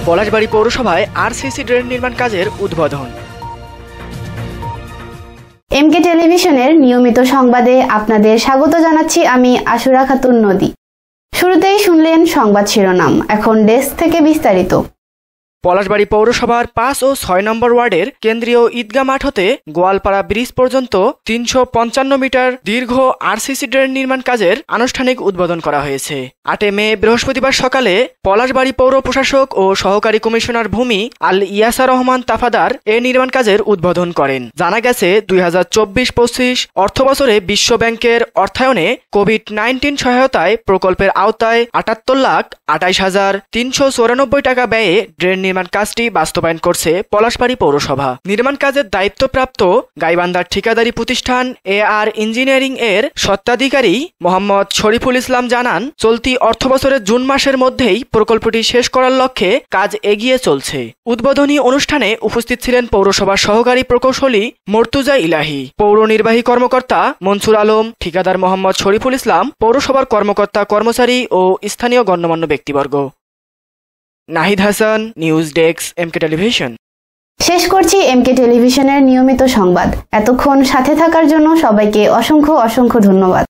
পলাশবাড়ী পৌরসভায় RCC drain নির্মাণ কাজের উদ্বোধন। এমকে টেলিভিশনের নিয়মিত সংবাদে আপনাদের স্বাগত জানাচ্ছি আমি আশুরা খাতুন নদী। শুরুতেই শুনলেন সংবাদ শিরোনাম, এখন ডেস্ক থেকে বিস্তারিত। পলাশবাড়ী পৌরসভার ৫ ও ৬ নম্বর ওয়ার্ডের কেন্দ্রীয় ঈদগাহ মাঠ হতে গোয়ালপাড়া ব্রিজ পর্যন্ত ৩৫৫ মিটার দীর্ঘ আরসিসি ড্রেন নির্মাণ কাজের আনুষ্ঠানিক উদ্বোধন করা হয়েছে। ৮ মে বৃহস্পতিবার সকালে পলাশবাড়ী পৌর প্রশাসক ও সহকারী কমিশনার ভূমি আল ইয়াসা রহমান তাফাদার এ নির্মাণ কাজের উদ্বোধন করেন। জানা গেছে ২০২৪-২৫ অর্থবছরে বিশ্ব ব্যাংকের অর্থায়নে কোভিড-১৯ সহায়তায় প্রকল্পের আওতায় ৭৮,২৮,৩৯৪ টাকা ব্যয়ে ড্রেন নির্মাণ কাজটি বাস্তবায়ন করছে পলাশবাড়ী পৌরসভা। নির্মাণ কাজের দায়িত্বপ্রাপ্ত গাইবান্ধার ঠিকাদারি প্রতিষ্ঠান AR ইঞ্জিনিয়ারিং এর স্বত্বাধিকারী মোহাম্মদ শরীফুল ইসলাম জানান, চলতি অর্থবছরের জুন মাসের মধ্যেই প্রকল্পটি শেষ করার লক্ষ্যে কাজ এগিয়ে চলছে। উদ্বোধনী অনুষ্ঠানে উপস্থিত ছিলেন পৌরসভার সহকারী প্রকৌশলী মর্তুজা ইলাহি, পৌর নির্বাহী কর্মকর্তা মনসুর আলম, ঠিকাদার মোহাম্মদ শরীফুল ইসলাম, পৌরসভার কর্মকর্তা কর্মচারী ও স্থানীয় গণ্যমান্য ব্যক্তিবর্গ। Nahid Hasan, news desk, MK television. শেষ করছি এমকে টেলিভিশনের নিয়মিত সংবাদ। এতক্ষণ সাথে থাকার জন্য সবাইকে অসংখ্য ধন্যবাদ।